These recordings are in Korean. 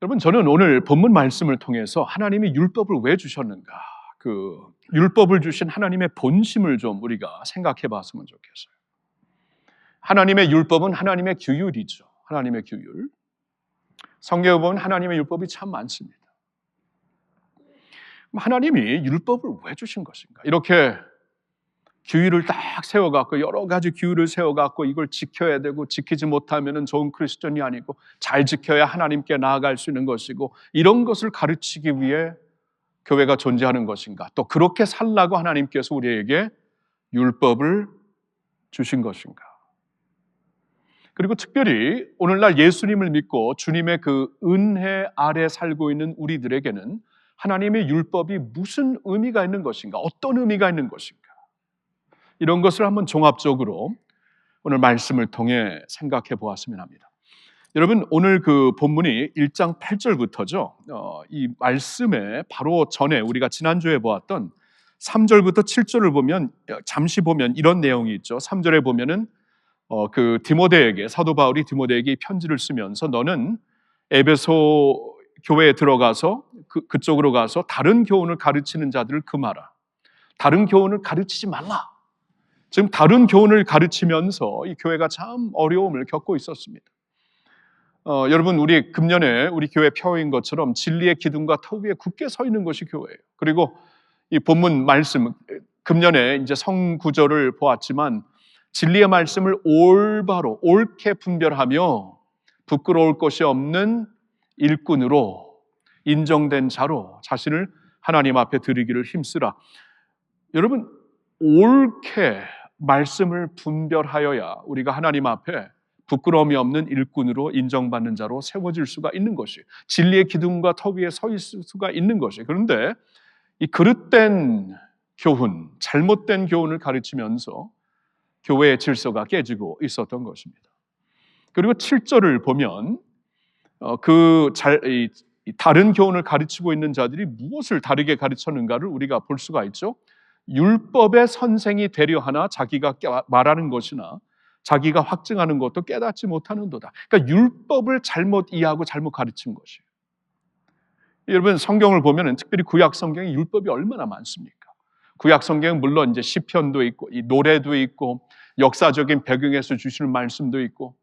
여러분, 저는 오늘 본문 말씀을 통해서 하나님이 율법을 왜 주셨는가, 그 율법을 주신 하나님의 본심을 좀 우리가 생각해 봤으면 좋겠어요. 하나님의 율법은 하나님의 규율이죠. 하나님의 규율. 성경에 보면 하나님의 율법이 참 많습니다. 하나님이 율법을 왜 주신 것인가? 이렇게 규율을 딱 세워갖고 여러 가지 규율을 세워갖고 이걸 지켜야 되고 지키지 못하면 좋은 크리스천이 아니고 잘 지켜야 하나님께 나아갈 수 있는 것이고 이런 것을 가르치기 위해 교회가 존재하는 것인가? 또 그렇게 살라고 하나님께서 우리에게 율법을 주신 것인가? 그리고 특별히 오늘날 예수님을 믿고 주님의 그 은혜 아래 살고 있는 우리들에게는 하나님의 율법이 무슨 의미가 있는 것인가? 어떤 의미가 있는 것인가? 이런 것을 한번 종합적으로 오늘 말씀을 통해 생각해 보았으면 합니다. 여러분, 오늘 그 본문이 1장 8절부터죠. 이 말씀에 바로 전에 우리가 지난주에 보았던 3절부터 7절을 보면 잠시 보면 이런 내용이 있죠. 3절에 보면은 그 디모데에게 사도 바울이 디모데에게 이 편지를 쓰면서 너는 에베소 교회에 들어가서 그쪽으로 가서 다른 교훈을 가르치는 자들을 금하라. 다른 교훈을 가르치지 말라. 지금 다른 교훈을 가르치면서 이 교회가 참 어려움을 겪고 있었습니다. 여러분, 우리 금년에 우리 교회 표어인 것처럼 진리의 기둥과 터 위에 굳게 서 있는 것이 교회예요. 그리고 이 본문 말씀, 금년에 이제 성구절을 보았지만 진리의 말씀을 올바로 옳게 분별하며 부끄러울 것이 없는 일꾼으로 인정된 자로 자신을 하나님 앞에 드리기를 힘쓰라. 여러분, 옳게 말씀을 분별하여야 우리가 하나님 앞에 부끄러움이 없는 일꾼으로 인정받는 자로 세워질 수가 있는 것이에요. 진리의 기둥과 터 위에 서 있을 수가 있는 것이에요. 그런데 이 그릇된 교훈, 잘못된 교훈을 가르치면서 교회의 질서가 깨지고 있었던 것입니다. 그리고 7절을 보면 다른 교훈을 가르치고 있는 자들이 무엇을 다르게 가르쳤는가를 우리가 볼 수가 있죠. 율법의 선생이 되려 하나 자기가 말하는 것이나 자기가 확증하는 것도 깨닫지 못하는도다. 그러니까 율법을 잘못 이해하고 잘못 가르친 것이에요. 여러분, 성경을 보면 특별히 구약 성경에 율법이 얼마나 많습니까? 구약 성경은 물론 이제 시편도 있고 이 노래도 있고 역사적인 배경에서 주시는 말씀도 있고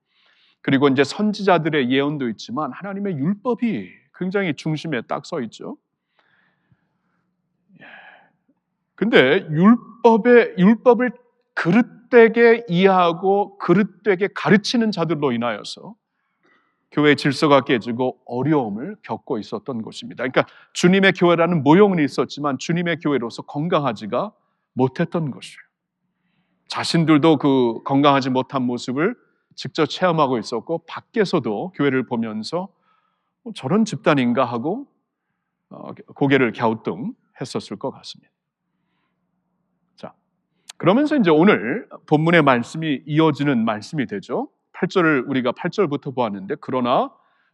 그리고 이제 선지자들의 예언도 있지만 하나님의 율법이 굉장히 중심에 딱 서 있죠. 근데 율법을 그릇되게 이해하고 그릇되게 가르치는 자들로 인하여서 교회의 질서가 깨지고 어려움을 겪고 있었던 것입니다. 그러니까 주님의 교회라는 모형은 있었지만 주님의 교회로서 건강하지가 못했던 것이에요. 자신들도 그 건강하지 못한 모습을 직접 체험하고 있었고 밖에서도 교회를 보면서 저런 집단인가 하고 고개를 갸우뚱했었을 것 같습니다. 자, 그러면서 이제 오늘 본문의 말씀이 이어지는 말씀이 되죠. 8절을 우리가 8절부터 보았는데 그러나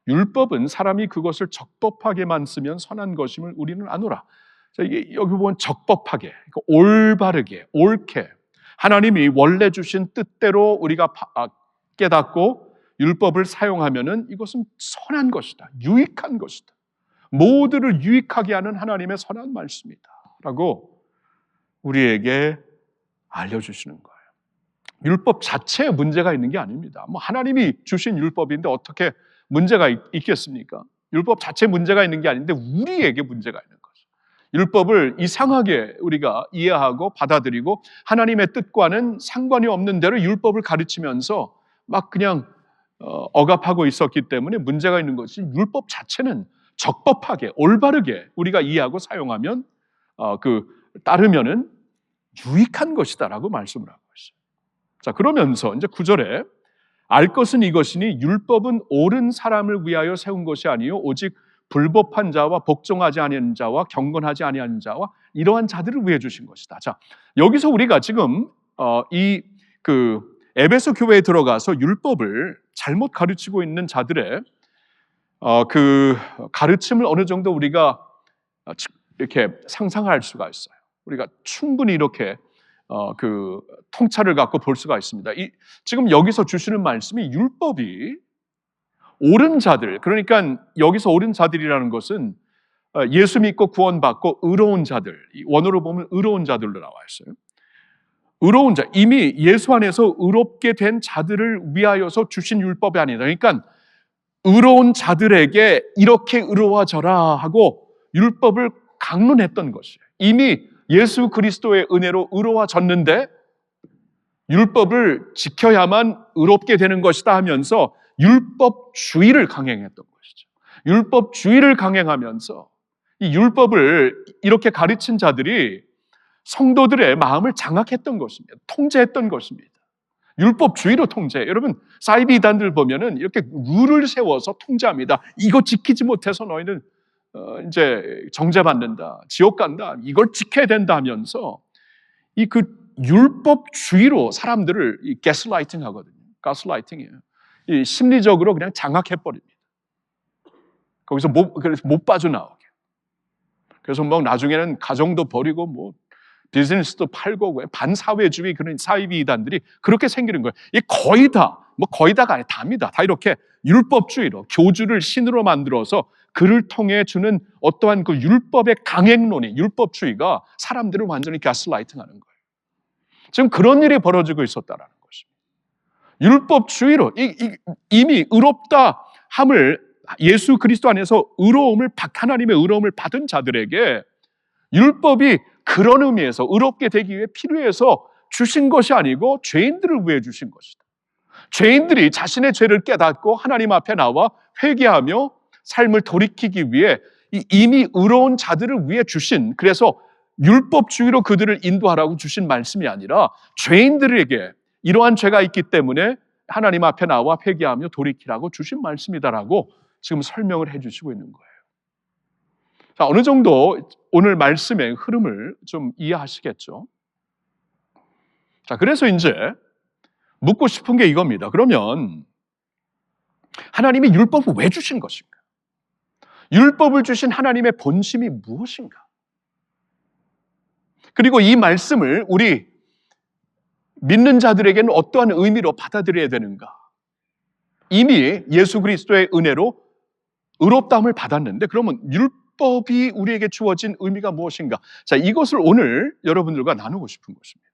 율법은 사람이 그것을 적법하게만 쓰면 선한 것임을 우리는 아노라. 자, 이게 여기 보면 적법하게, 그러니까 올바르게, 옳게 하나님이 원래 주신 뜻대로 우리가 깨닫고 율법을 사용하면은 이것은 선한 것이다, 유익한 것이다, 모두를 유익하게 하는 하나님의 선한 말씀이다 라고 우리에게 알려주시는 거예요. 율법 자체에 문제가 있는 게 아닙니다. 하나님이 주신 율법인데 어떻게 문제가 있겠습니까? 율법 자체에 문제가 있는 게 아닌데 우리에게 문제가 있는 거죠. 율법을 이상하게 우리가 이해하고 받아들이고 하나님의 뜻과는 상관이 없는 대로 율법을 가르치면서 막 그냥 억압하고 있었기 때문에 문제가 있는 것이 율법 자체는 적법하게 올바르게 우리가 이해하고 사용하면 따르면은 유익한 것이다라고 말씀을 하고 있어요. 자, 그러면서 이제 9절에 알 것은 이것이니 율법은 옳은 사람을 위하여 세운 것이 아니요 오직 불법한 자와 복종하지 아니하는 자와 경건하지 아니하는 자와 이러한 자들을 위해 주신 것이다. 자, 여기서 우리가 지금 에베소 교회에 들어가서 율법을 잘못 가르치고 있는 자들의 그 가르침을 어느 정도 우리가 이렇게 상상할 수가 있어요. 우리가 충분히 이렇게 통찰을 갖고 볼 수가 있습니다. 지금 여기서 주시는 말씀이 율법이 옳은 자들, 그러니까 여기서 옳은 자들이라는 것은 예수 믿고 구원받고 의로운 자들, 원어로 보면 의로운 자들로 나와 있어요. 의로운 자, 이미 예수 안에서 의롭게 된 자들을 위하여서 주신 율법이 아니다. 그러니까 의로운 자들에게 이렇게 의로워져라 하고 율법을 강론했던 것이에요. 이미 예수 그리스도의 은혜로 의로워졌는데 율법을 지켜야만 의롭게 되는 것이다 하면서 율법주의를 강행했던 것이죠. 율법주의를 강행하면서 이 율법을 이렇게 가르친 자들이 성도들의 마음을 장악했던 것입니다. 통제했던 것입니다. 율법주의로 통제. 여러분, 사이비 이단들 보면은 이렇게 룰을 세워서 통제합니다. 이거 지키지 못해서 너희는 이제 정죄받는다, 지옥 간다, 이걸 지켜야 된다 하면서 이 그 율법주의로 사람들을 이 가스라이팅 하거든요. 가스라이팅이에요. 이 심리적으로 그냥 장악해 버립니다. 거기서 그래서 못 빠져나오게. 그래서 뭐 나중에는 가정도 버리고 뭐 비즈니스도 팔고 반사회주의 그런 사이비 이단들이 그렇게 생기는 거예요. 이 거의 다, 뭐 거의 다가 아니라 답니다. 다 이렇게 율법주의로 교주를 신으로 만들어서 그를 통해 주는 어떠한 그 율법의 강행론이 율법주의가 사람들을 완전히 가스라이팅하는 거예요. 지금 그런 일이 벌어지고 있었다라는 것입니다. 율법주의로 이미 의롭다 함을 예수 그리스도 안에서 하나님의 의로움을 받은 자들에게 율법이 그런 의미에서 의롭게 되기 위해 필요해서 주신 것이 아니고 죄인들을 위해 주신 것이다. 죄인들이 자신의 죄를 깨닫고 하나님 앞에 나와 회개하며 삶을 돌이키기 위해 이미 의로운 자들을 위해 주신, 그래서 율법주의로 그들을 인도하라고 주신 말씀이 아니라 죄인들에게 이러한 죄가 있기 때문에 하나님 앞에 나와 회개하며 돌이키라고 주신 말씀이다라고 지금 설명을 해주시고 있는 거예요. 자, 어느 정도 오늘 말씀의 흐름을 좀 이해하시겠죠? 자, 그래서 이제 묻고 싶은 게 이겁니다. 그러면 하나님이 율법을 왜 주신 것인가? 율법을 주신 하나님의 본심이 무엇인가? 그리고 이 말씀을 우리 믿는 자들에게는 어떠한 의미로 받아들여야 되는가? 이미 예수 그리스도의 은혜로 의롭다함을 받았는데 그러면 율법이 우리에게 주어진 의미가 무엇인가? 자, 이것을 오늘 여러분들과 나누고 싶은 것입니다.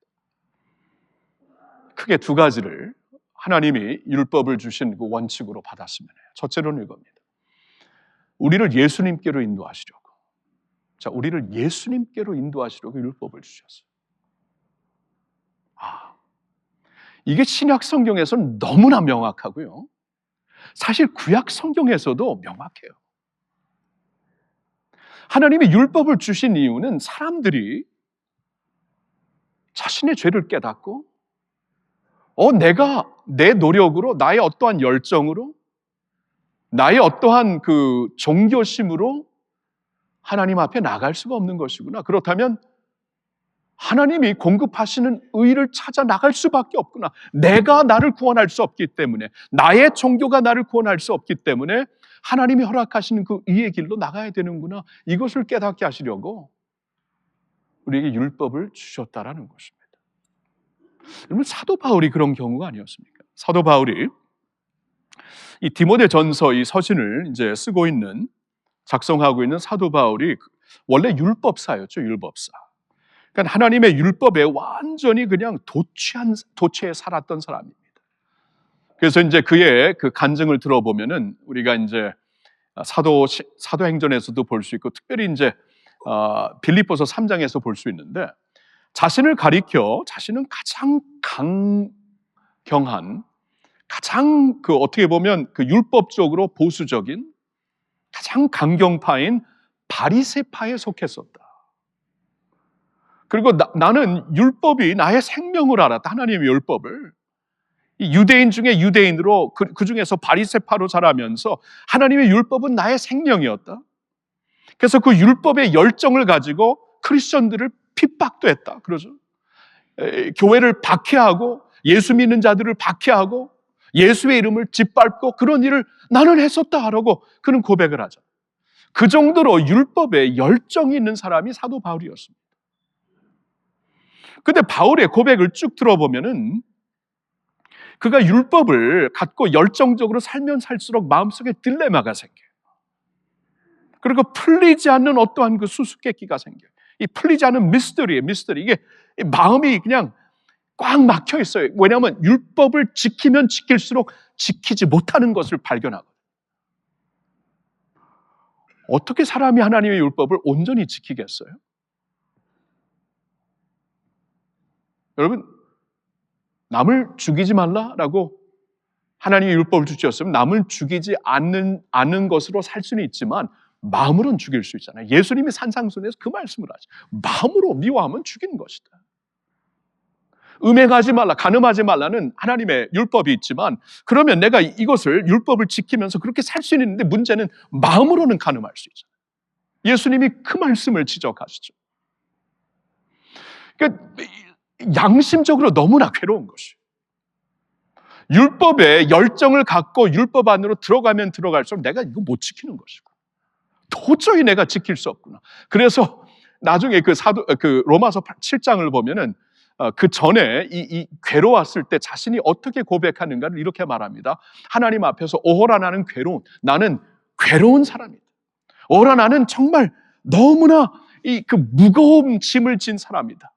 크게 두 가지를 하나님이 율법을 주신 그 원칙으로 받았으면 해요. 첫째로는 이겁니다. 우리를 예수님께로 인도하시려고. 자, 우리를 예수님께로 인도하시려고 율법을 주셨어요. 이게 신약 성경에서는 너무나 명확하고요. 사실 구약 성경에서도 명확해요. 하나님이 율법을 주신 이유는 사람들이 자신의 죄를 깨닫고 내가 내 노력으로 나의 어떠한 열정으로 나의 어떠한 그 종교심으로 하나님 앞에 나갈 수가 없는 것이구나. 그렇다면 하나님이 공급하시는 의를 찾아 나갈 수밖에 없구나. 내가 나를 구원할 수 없기 때문에, 나의 종교가 나를 구원할 수 없기 때문에 하나님이 허락하시는 그 의의 길로 나가야 되는구나. 이것을 깨닫게 하시려고 우리에게 율법을 주셨다라는 것입니다. 여러분, 사도 바울이 그런 경우가 아니었습니까? 사도 바울이 이 디모데전서 이 서신을 이제 쓰고 있는, 작성하고 있는 사도 바울이 원래 율법사였죠. 율법사. 그러니까 하나님의 율법에 완전히 그냥 도취해 살았던 사람입니다. 그래서 이제 그의 그 간증을 들어보면은 우리가 이제 사도행전에서도 볼 수 있고, 특별히 이제 빌립보서 3장에서 볼 수 있는데, 자신을 가리켜 자신은 가장 강경한, 가장 그 어떻게 보면 그 율법적으로 보수적인 가장 강경파인 바리새파에 속했었다. 그리고 나는 율법이 나의 생명을 알았다. 하나님의 율법을. 이 유대인 중에 유대인으로 그 중에서 바리새파로 자라면서 하나님의 율법은 나의 생명이었다. 그래서 그 율법의 열정을 가지고 크리스천들을 핍박도 했다. 그러죠. 교회를 박해하고 예수 믿는 자들을 박해하고 예수의 이름을 짓밟고 그런 일을 나는 했었다라고 그는 고백을 하죠. 그 정도로 율법에 열정이 있는 사람이 사도 바울이었습니다. 근데 바울의 고백을 쭉 들어보면은 그가 율법을 갖고 열정적으로 살면 살수록 마음속에 딜레마가 생겨요. 그리고 풀리지 않는 어떠한 그 수수께끼가 생겨요. 이 풀리지 않는 미스터리예요. 이게 마음이 그냥 꽉 막혀 있어요. 왜냐하면 율법을 지키면 지킬수록 지키지 못하는 것을 발견하거든요. 어떻게 사람이 하나님의 율법을 온전히 지키겠어요? 여러분, 남을 죽이지 말라라고 하나님의 율법을 주셨으면 남을 죽이지 않는 것으로 살 수는 있지만 마음으로는 죽일 수 있잖아요. 예수님이 산상수훈에서 그 말씀을 하죠. 마음으로 미워하면 죽이는 것이다. 음행하지 말라, 간음하지 말라는 하나님의 율법이 있지만 그러면 내가 이것을 율법을 지키면서 그렇게 살 수 있는데 문제는 마음으로는 간음할 수 있잖아요. 예수님이 그 말씀을 지적하시죠. 그러니까 양심적으로 너무나 괴로운 것이에요. 율법에 열정을 갖고 율법 안으로 들어가면 들어갈수록 내가 이거 못 지키는 것이고 도저히 내가 지킬 수 없구나. 그래서 나중에 그 로마서 7장을 보면은 그 전에 이 괴로웠을 때 자신이 어떻게 고백하는가를 이렇게 말합니다. 하나님 앞에서 오호라 나는 괴로운 사람이다. 오호라 나는 정말 너무나 그 무거운 짐을 진 사람이다.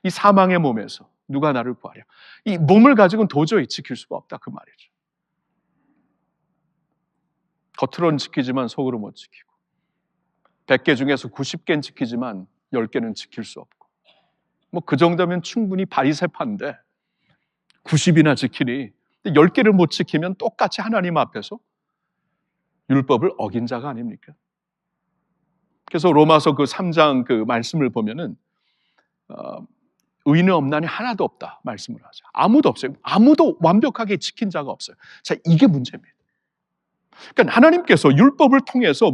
이 사망의 몸에서 누가 나를 구하랴. 이 몸을 가지고는 도저히 지킬 수가 없다 그 말이죠. 겉으로는 지키지만 속으로 못 지키고 100개 중에서 90개는 지키지만 10개는 지킬 수 없고 뭐 그 정도면 충분히 바리새파인데 90이나 지키니 10개를 못 지키면 똑같이 하나님 앞에서 율법을 어긴 자가 아닙니까? 그래서 로마서 그 3장 그 말씀을 보면은 의인은 없나니 하나도 없다 말씀을 하죠. 아무도 없어요. 아무도 완벽하게 지킨 자가 없어요. 자, 이게 문제입니다. 그러니까 하나님께서 율법을 통해서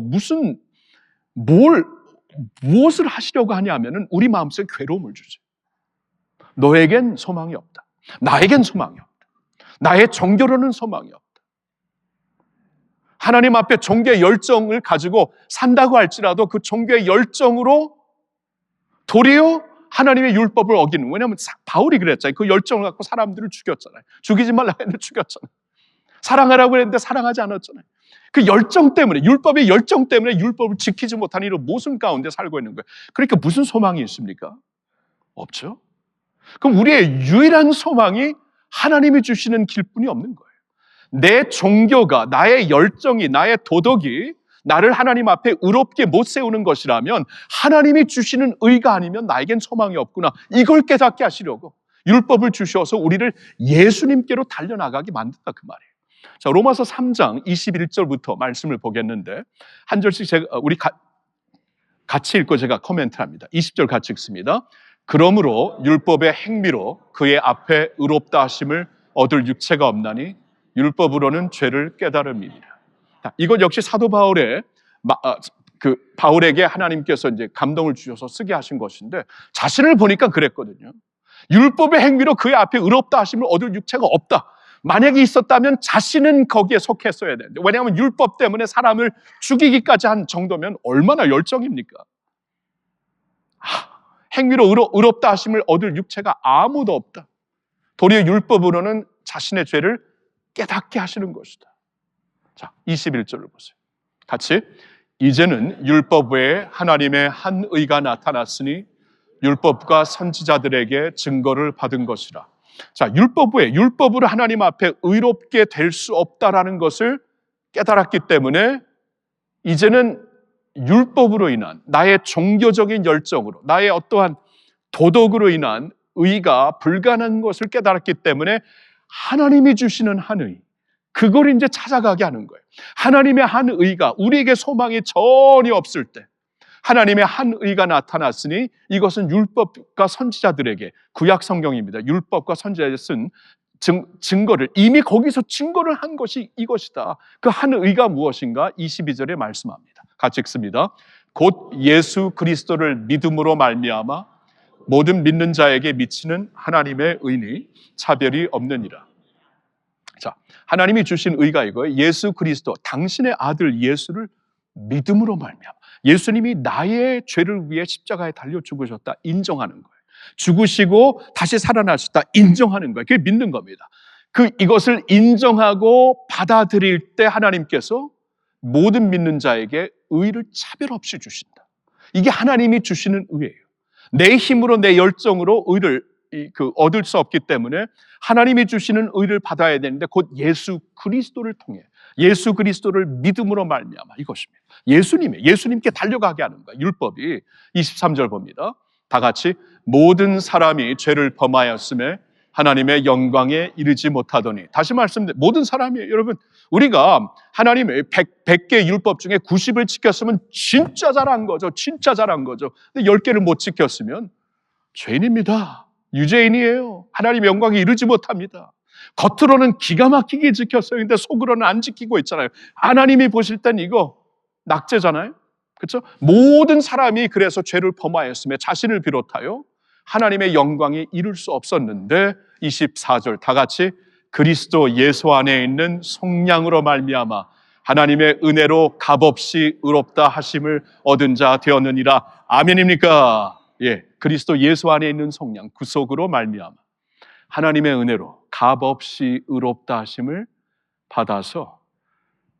무엇을 하시려고 하냐면은 우리 마음속에 괴로움을 주죠. 너에겐 소망이 없다. 나에겐 소망이 없다. 나의 종교로는 소망이 없다. 하나님 앞에 종교의 열정을 가지고 산다고 할지라도 그 종교의 열정으로 도리어 하나님의 율법을 어기는, 왜냐하면 바울이 그랬잖아요. 그 열정을 갖고 사람들을 죽였잖아요. 죽이지 말라고 했는데 죽였잖아요. 사랑하라고 했는데 사랑하지 않았잖아요. 그 열정 때문에, 율법의 열정 때문에 율법을 지키지 못하는 이런 모순 가운데 살고 있는 거예요. 그러니까 무슨 소망이 있습니까? 없죠. 그럼 우리의 유일한 소망이 하나님이 주시는 길뿐이 없는 거예요. 내 종교가, 나의 열정이, 나의 도덕이 나를 하나님 앞에 의롭게 못 세우는 것이라면 하나님이 주시는 의가 아니면 나에겐 소망이 없구나. 이걸 깨닫게 하시려고 율법을 주셔서 우리를 예수님께로 달려나가게 만든다 그 말이에요. 자, 로마서 3장 21절부터 말씀을 보겠는데 한 절씩 우리 같이 읽고 제가 코멘트합니다. 20절 같이 읽습니다. 그러므로 율법의 행미로 그의 앞에 의롭다 하심을 얻을 육체가 없나니 율법으로는 죄를 깨달음이니라. 이것 역시 사도 바울의 바울에게 하나님께서 이제 감동을 주셔서 쓰게 하신 것인데 자신을 보니까 그랬거든요. 율법의 행위로 그의 앞에 의롭다 하심을 얻을 육체가 없다. 만약에 있었다면 자신은 거기에 속했어야 되는데, 왜냐하면 율법 때문에 사람을 죽이기까지 한 정도면 얼마나 열정입니까? 행위로 의롭다 하심을 얻을 육체가 아무도 없다. 도리어 율법으로는 자신의 죄를 깨닫게 하시는 것이다. 자, 21절을 보세요. 같이. 이제는 율법 외에 하나님의 한 의가 나타났으니 율법과 선지자들에게 증거를 받은 것이라. 자, 율법 외에, 율법으로 하나님 앞에 의롭게 될 수 없다라는 것을 깨달았기 때문에 이제는 율법으로 인한 나의 종교적인 열정으로, 나의 어떠한 도덕으로 인한 의가 불가능한 것을 깨달았기 때문에 하나님이 주시는 한 의, 그걸 이제 찾아가게 하는 거예요. 하나님의 한 의가, 우리에게 소망이 전혀 없을 때 하나님의 한 의가 나타났으니 이것은 율법과 선지자들에게, 구약 성경입니다. 율법과 선지자에 쓴 증거를, 이미 거기서 증거를 한 것이 이것이다. 그 한 의가 무엇인가? 22절에 말씀합니다. 같이 읽습니다. 곧 예수 그리스도를 믿음으로 말미암아 모든 믿는 자에게 미치는 하나님의 의니 차별이 없느니라. 자, 하나님이 주신 의가 이거예요. 예수 그리스도, 당신의 아들 예수를 믿음으로 말미암아, 예수님이 나의 죄를 위해 십자가에 달려 죽으셨다 인정하는 거예요. 죽으시고 다시 살아나셨다 인정하는 거예요. 그게 믿는 겁니다. 이것을 인정하고 받아들일 때 하나님께서 모든 믿는 자에게 의를 차별 없이 주신다. 이게 하나님이 주시는 의예요. 내 힘으로 내 열정으로 의를 얻을 수 없기 때문에 하나님이 주시는 의를 받아야 되는데 곧 예수 그리스도를 통해 예수 그리스도를 믿음으로 말미암아 이것입니다. 예수님께 달려가게 하는 거야. 율법이 23절 봅니다. 다 같이 모든 사람이 죄를 범하였음에 하나님의 영광에 이르지 못하더니. 다시 말씀드립니다. 모든 사람이에요. 여러분, 우리가 하나님의 100개 율법 중에 90을 지켰으면 진짜 잘한 거죠. 진짜 잘한 거죠. 근데 10개를 못 지켰으면 죄인입니다. 유죄인이에요. 하나님의 영광에 이르지 못합니다. 겉으로는 기가 막히게 지켰어요. 근데 속으로는 안 지키고 있잖아요. 하나님이 보실 땐 이거 낙제잖아요. 그렇죠? 모든 사람이 그래서 죄를 범하였음에 자신을 비롯하여 하나님의 영광에 이룰 수 없었는데 24절 다 같이 그리스도 예수 안에 있는 속량으로 말미암아 하나님의 은혜로 값없이 의롭다 하심을 얻은 자 되었느니라. 아멘입니까? 예, 그리스도 예수 안에 있는 속량, 구속으로 말미암아 하나님의 은혜로 값없이 의롭다 하심을 받아서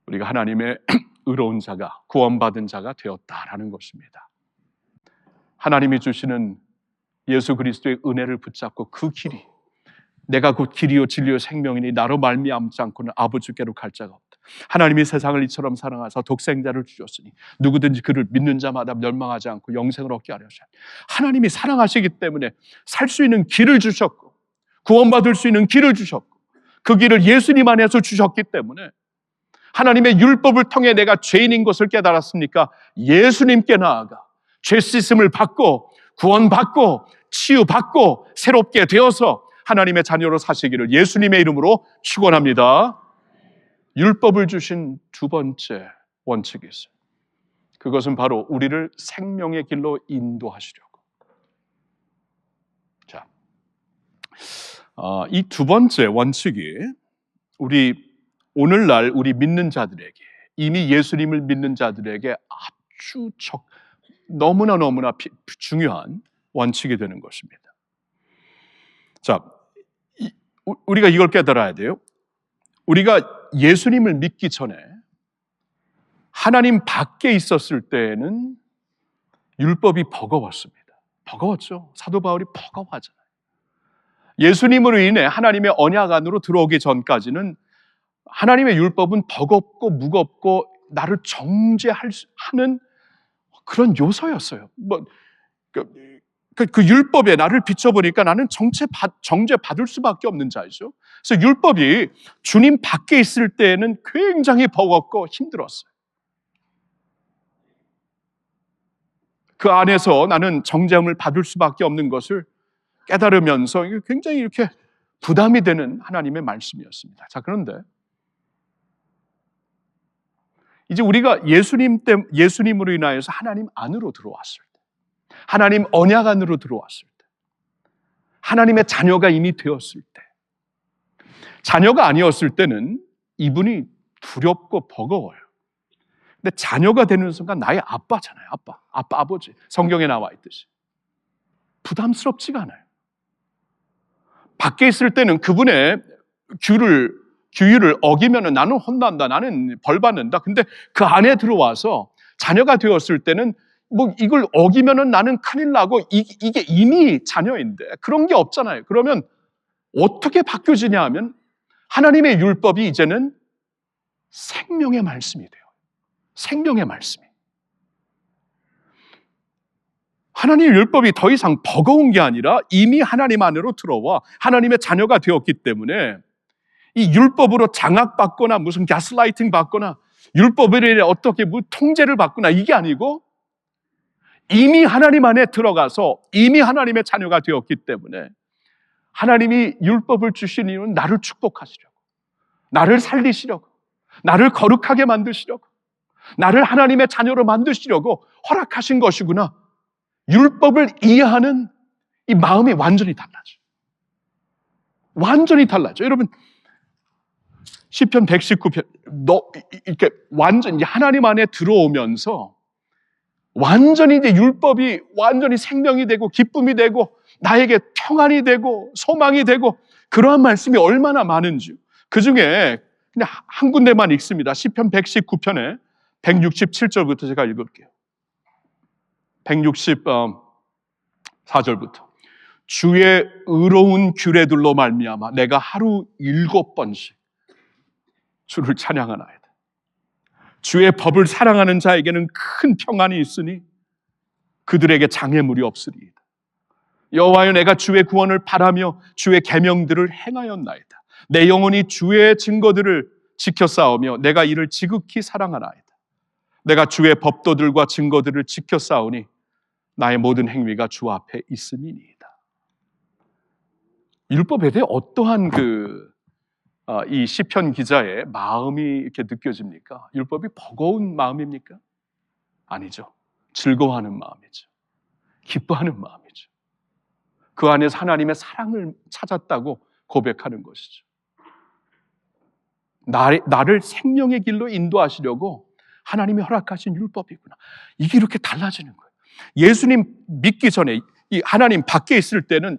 우리가 하나님의 의로운 자가, 구원받은 자가 되었다라는 것입니다. 하나님이 주시는 예수 그리스도의 은혜를 붙잡고 그 길이, 내가 곧 길이요 진리요 생명이니 나로 말미암지 않고는 아버지께로 갈 자가 없다. 하나님이 세상을 이처럼 사랑하사 독생자를 주셨으니 누구든지 그를 믿는 자마다 멸망하지 않고 영생을 얻게 하려 하시니. 하나님이 사랑하시기 때문에 살 수 있는 길을 주셨고 구원받을 수 있는 길을 주셨고 그 길을 예수님 안에서 주셨기 때문에 하나님의 율법을 통해 내가 죄인인 것을 깨달았으니까 예수님께 나아가 죄 씻음을 받고 구원받고 치유받고 새롭게 되어서 하나님의 자녀로 사시기를 예수님의 이름으로 축원합니다. 율법을 주신 두 번째 원칙이 있어요. 그것은 바로 우리를 생명의 길로 인도하시려고. 자, 이 두 번째 원칙이 오늘날 우리 믿는 자들에게, 이미 예수님을 믿는 자들에게 아주 너무나 중요한 원칙이 되는 것입니다. 자, 우리가 이걸 깨달아야 돼요. 우리가 예수님을 믿기 전에 하나님 밖에 있었을 때에는 율법이 버거웠습니다. 버거웠죠. 사도 바울이 버거워하잖아요. 예수님으로 인해 하나님의 언약 안으로 들어오기 전까지는 하나님의 율법은 버겁고 무겁고 나를 정죄하는 그런 요소였어요. 그 율법에 나를 비춰보니까 나는 정죄받을 수밖에 없는 자이죠. 그래서 율법이 주님 밖에 있을 때에는 굉장히 버겁고 힘들었어요. 그 안에서 나는 정죄함을 받을 수밖에 없는 것을 깨달으면서 굉장히 이렇게 부담이 되는 하나님의 말씀이었습니다. 자, 그런데 이제 우리가 예수님으로 인하여서 하나님 안으로 들어왔을 때, 하나님 언약 안으로 들어왔을 때, 하나님의 자녀가 이미 되었을 때, 자녀가 아니었을 때는 이분이 두렵고 버거워요. 근데 자녀가 되는 순간 나의 아빠잖아요. 아버지. 성경에 나와 있듯이. 부담스럽지가 않아요. 밖에 있을 때는 그분의 규율을 어기면 나는 혼난다, 나는 벌 받는다. 근데 그 안에 들어와서 자녀가 되었을 때는 이걸 어기면 나는 큰일 나고 이게 이미 자녀인데 그런 게 없잖아요. 그러면 어떻게 바뀌어지냐 하면 하나님의 율법이 이제는 생명의 말씀이 돼요. 생명의 말씀이. 하나님의 율법이 더 이상 버거운 게 아니라 이미 하나님 안으로 들어와 하나님의 자녀가 되었기 때문에 이 율법으로 장악받거나 무슨 가스라이팅 받거나 율법에 어떻게 통제를 받거나 이게 아니고 이미 하나님 안에 들어가서 이미 하나님의 자녀가 되었기 때문에 하나님이 율법을 주신 이유는 나를 축복하시려고, 나를 살리시려고, 나를 거룩하게 만드시려고, 나를 하나님의 자녀로 만드시려고 허락하신 것이구나. 율법을 이해하는 이 마음이 완전히 달라져. 완전히 달라져. 여러분, 시편 119편 이렇게 완전히 하나님 안에 들어오면서 완전히 이제 율법이 완전히 생명이 되고 기쁨이 되고 나에게 평안이 되고 소망이 되고 그러한 말씀이 얼마나 많은지. 그 중에 그냥 한 군데만 읽습니다. 시편 119편에 167절부터 제가 읽을게요. 164절부터. 주의 의로운 규례들로 말미암아 내가 하루 7번씩 주를 찬양하나이다. 주의 법을 사랑하는 자에게는 큰 평안이 있으니 그들에게 장애물이 없으리이다. 여호와여, 내가 주의 구원을 바라며 주의 계명들을 행하였나이다. 내 영혼이 주의 증거들을 지켜 싸우며 내가 이를 지극히 사랑하나이다. 내가 주의 법도들과 증거들을 지켜 싸우니 나의 모든 행위가 주 앞에 있음이니이다. 율법에 대해 어떠한 이 시편 기자의 마음이 이렇게 느껴집니까? 율법이 버거운 마음입니까? 아니죠. 즐거워하는 마음이죠. 기뻐하는 마음이죠. 그 안에서 하나님의 사랑을 찾았다고 고백하는 것이죠. 나를 생명의 길로 인도하시려고 하나님이 허락하신 율법이구나. 이게 이렇게 달라지는 거예요. 예수님 믿기 전에 이 하나님 밖에 있을 때는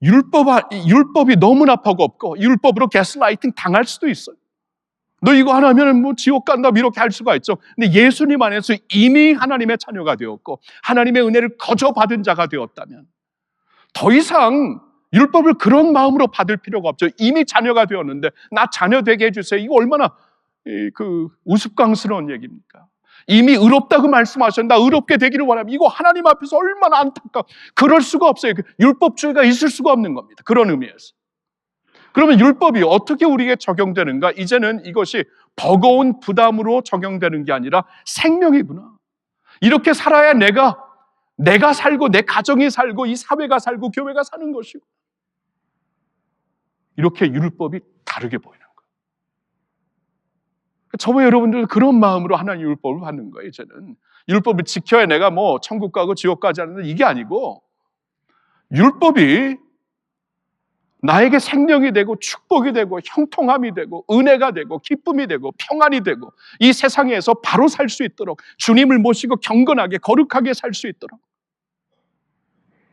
율법이 너무나 버겁고 율법으로 가스라이팅 당할 수도 있어요. 너 이거 안 하면 뭐 지옥 간다 이렇게 할 수가 있죠. 근데 예수님 안에서 이미 하나님의 자녀가 되었고 하나님의 은혜를 거저 받은 자가 되었다면 더 이상 율법을 그런 마음으로 받을 필요가 없죠. 이미 자녀가 되었는데 나 자녀 되게 해주세요. 이거 얼마나 우스꽝스러운 얘기입니까? 이미 의롭다고 말씀하셨는데 의롭게 되기를 원하면 이거 하나님 앞에서 얼마나 안타까워. 그럴 수가 없어요. 율법주의가 있을 수가 없는 겁니다. 그런 의미에서. 그러면 율법이 어떻게 우리에게 적용되는가? 이제는 이것이 버거운 부담으로 적용되는 게 아니라 생명이구나. 이렇게 살아야 내가 살고 내 가정이 살고 이 사회가 살고 교회가 사는 것이고, 이렇게 율법이 다르게 보이는 거예요. 저와 여러분들도 그런 마음으로 하나님 율법을 받는 거예요. 이제는 율법을 지켜야 내가 뭐 천국 가고 지옥 가지 않는다 이게 아니고, 율법이 나에게 생명이 되고 축복이 되고 형통함이 되고 은혜가 되고 기쁨이 되고 평안이 되고 이 세상에서 바로 살 수 있도록 주님을 모시고 경건하게 거룩하게 살 수 있도록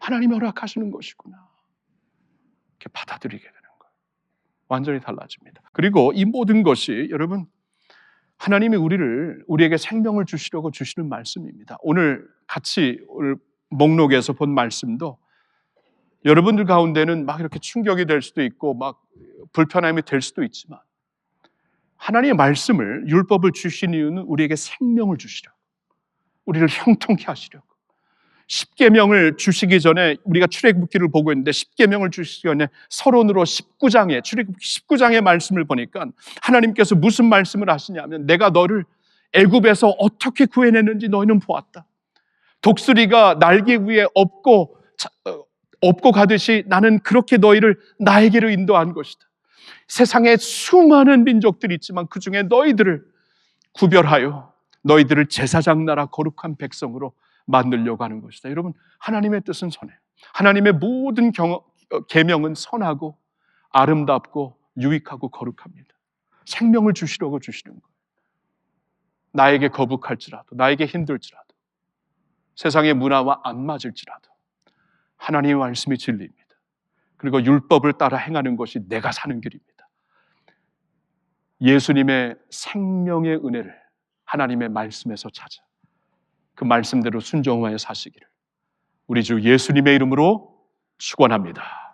하나님이 허락하시는 것이구나. 이렇게 받아들이게 되는 거예요. 완전히 달라집니다. 그리고 이 모든 것이 여러분 하나님이 우리에게 생명을 주시려고 주시는 말씀입니다. 오늘 목록에서 본 말씀도 여러분들 가운데는 막 이렇게 충격이 될 수도 있고 막 불편함이 될 수도 있지만 하나님의 말씀을 율법을 주신 이유는 우리에게 생명을 주시려고, 우리를 형통케 하시려고. 십계명을 주시기 전에 우리가 출애굽기를 보고 있는데 십계명을 주시기 전에 서론으로 19장에 출애굽기 19장의 말씀을 보니까 하나님께서 무슨 말씀을 하시냐면 내가 너를 애굽에서 어떻게 구해냈는지 너희는 보았다. 독수리가 날개 위에 업고 가듯이 나는 그렇게 너희를 나에게로 인도한 것이다. 세상에 수많은 민족들이 있지만 그 중에 너희들을 구별하여 너희들을 제사장 나라 거룩한 백성으로 만들려고 하는 것이다. 여러분, 하나님의 뜻은 선해요. 하나님의 모든 계명은 선하고 아름답고 유익하고 거룩합니다. 생명을 주시려고 주시는 거예요. 나에게 거북할지라도, 나에게 힘들지라도, 세상의 문화와 안 맞을지라도 하나님의 말씀이 진리입니다. 그리고 율법을 따라 행하는 것이 내가 사는 길입니다. 예수님의 생명의 은혜를 하나님의 말씀에서 찾아 그 말씀대로 순종하여 사시기를 우리 주 예수님의 이름으로 축원합니다.